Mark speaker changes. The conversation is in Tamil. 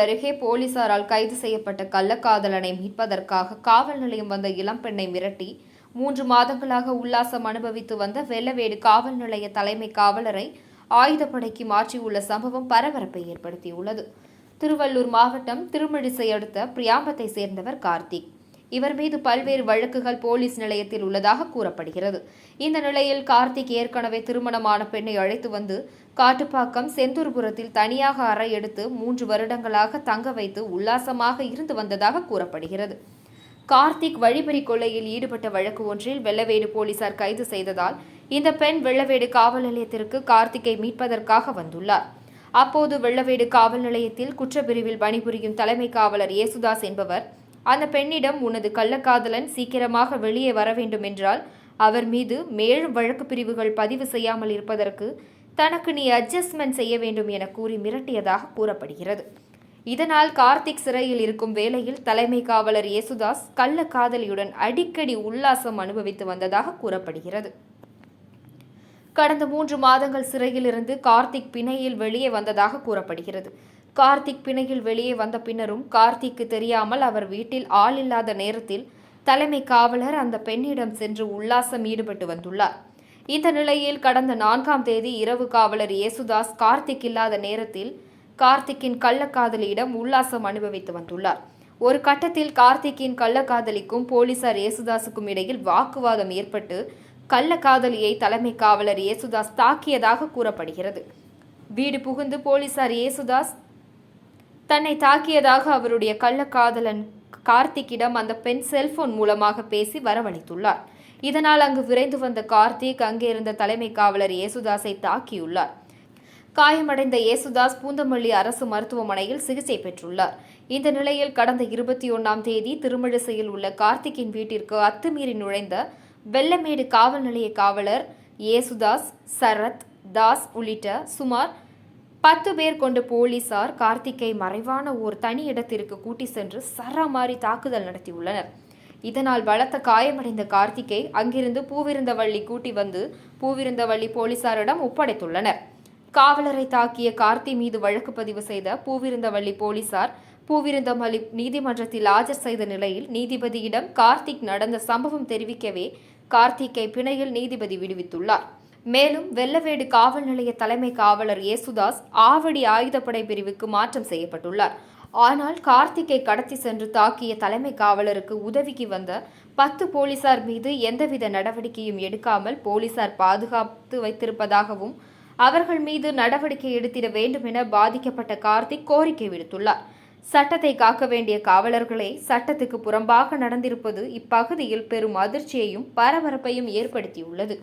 Speaker 1: அருகே போலீசாரால் கைது செய்யப்பட்ட கள்ளக்காதலனை மீட்பதற்காக காவல் நிலையம் வந்த இளம்பெண்ணை மிரட்டி 3 மாதங்களாக உல்லாசம் அனுபவித்து வந்த வெள்ளவேடு காவல் நிலைய தலைமை காவலரை ஆயுதப்படைக்கு மாற்றியுள்ள சம்பவம் பரபரப்பை ஏற்படுத்தியுள்ளது. திருவள்ளூர் மாவட்டம் திருமழிசை அடுத்த பிரியாம்பத்தை சேர்ந்தவர் கார்த்திக். இவர் மீது பல்வேறு வழக்குகள் போலீஸ் நிலையத்தில் உள்ளதாக கூறப்படுகிறது. இந்த நிலையில் கார்த்திக் ஏற்கனவே திருமணமான பெண்ணை அழைத்து வந்து காட்டுப்பாக்கம் செந்தூர்புரத்தில் தனியாக அறை எடுத்து 3 வருடங்களாக தங்க வைத்து உல்லாசமாக இருந்து வந்ததாக கூறப்படுகிறது. கார்த்திக் வழிப்பறி கொள்ளையில் ஈடுபட்ட வழக்கு ஒன்றில் வெள்ளவேடு போலீசார் கைது செய்ததால் இந்த பெண் வெள்ளவேடு காவல் நிலையத்திற்கு கார்த்திக்கை மீட்பதற்காக வந்துள்ளார். அப்போது வெள்ளவேடு காவல் நிலையத்தில் குற்றப்பிரிவில் பணிபுரியும் தலைமை காவலர் ஏசுதாஸ் என்பவர் அந்த பெண்ணிடம் உனது கள்ளக்காதலன் சீக்கிரமாக வெளியே வர வேண்டும் என்றால் அவர் மீது மேலும் வழக்கு பிரிவுகள் பதிவு செய்யாமல் இருப்பதற்கு தனக்கு நீ அட்ஜஸ்ட்மெண்ட் செய்ய வேண்டும் என கூறி மிரட்டியதாக கூறப்படுகிறது. இதனால் கார்த்திக் சிறையில் இருக்கும் வேளையில் தலைமை காவலர் ஏசுதாஸ் கள்ளக்காதலியுடன் அடிக்கடி உல்லாசம் அனுபவித்து வந்ததாக கூறப்படுகிறது. கடந்த 3 மாதங்கள் சிறையில் இருந்து கார்த்திக் பிணையில் வெளியே வந்ததாக கூறப்படுகிறது. கார்த்திக் பிணையில் வெளியே வந்த பின்னரும் கார்த்திக்கு தெரியாமல் அவர் வீட்டில் ஆள் இல்லாத நேரத்தில் தலைமை காவலர் அந்த பெண்ணிடம் சென்று உல்லாசம் ஈடுபட்டு வந்துள்ளார். இந்த நிலையில் கடந்த 4ஆம் தேதி இரவு காவலர் ஏசுதாஸ் கார்த்திக் இல்லாத நேரத்தில் கார்த்திக்கின் கள்ளக்காதலியிடம் உல்லாசம் அனுபவித்து வந்துள்ளார். ஒரு கட்டத்தில் கார்த்திக்கின் கள்ளக்காதலிக்கும் போலீசார் ஏசுதாஸுக்கும் இடையில் வாக்குவாதம் ஏற்பட்டு கள்ளக்காதலியை தலைமை காவலர் ஏசுதாஸ் தாக்கியதாக கூறப்படுகிறது. வீடு புகுந்து போலீசார் ஏசுதாஸ் தன்னை தாக்கியதாக அவருடைய கள்ளக்காதலன் கார்த்திக்கிடம் அந்த பெண் செல்போன் மூலமாக பேசி வரவழைத்துள்ளார். இதனால் அங்கு விரைந்து வந்த கார்த்திக் அங்கே இருந்த தலைமை காவலர் ஏசுதாஸை தாக்கியுள்ளார். காயமடைந்த ஏசுதாஸ் பூந்தமல்லி அரசு மருத்துவமனையில் சிகிச்சை பெற்றுள்ளார். இந்த நிலையில் கடந்த 21ஆம் தேதி திருமழிசையில் உள்ள கார்த்திக்கின் வீட்டிற்கு அத்துமீறி நுழைந்த வெள்ளமேடு காவல் நிலைய காவலர் ஏசுதாஸ், சரத், தாஸ் உள்ளிட்ட சுமார் 10 பேர் கொண்ட போலீசார் கார்த்திக்கை மறைவான ஓர் தனி இடத்திற்கு கூட்டி சென்று சராமாரி தாக்குதல் நடத்தியுள்ளனர். இதனால் பலத்த காயமடைந்த கார்த்திக்கை அங்கிருந்து பூவிருந்தவள்ளி கூட்டி வந்து பூவிருந்தவள்ளி போலீசாரிடம் ஒப்படைத்துள்ளனர். காவலரை தாக்கிய கார்த்தி மீது வழக்கு பதிவு செய்த பூவிருந்தவள்ளி போலீசார் பூவிருந்தவள்ளி நீதிமன்றத்தில் ஆஜர் செய்த நிலையில் நீதிபதியிடம் கார்த்திக் நடந்த சம்பவம் தெரிவிக்கவே கார்த்திக்கை பிணையில் நீதிபதி விடுவித்துள்ளார். மேலும் வெள்ளவேடு காவல் நிலைய தலைமை காவலர் ஏசுதாஸ் ஆவடி ஆயுதப்படை பிரிவுக்கு மாற்றம் செய்யப்பட்டுள்ளார். ஆனால் கார்த்திக்கை கடத்தி சென்று தாக்கிய தலைமை காவலருக்கு உதவிக்கு வந்த 10 போலீசார் மீது எந்தவித நடவடிக்கையும் எடுக்காமல் போலீசார் பாதுகாத்து வைத்திருப்பதாகவும் அவர்கள் மீது நடவடிக்கை எடுத்திட வேண்டும் என பாதிக்கப்பட்ட கார்த்திக் கோரிக்கை விடுத்துள்ளார். சட்டத்தை காக்க வேண்டிய காவலர்களே சட்டத்துக்கு புறம்பாக நடந்திருப்பது இப்பகுதியில் பெரும் அதிர்ச்சியையும் பரபரப்பையும் ஏற்படுத்தியுள்ளது.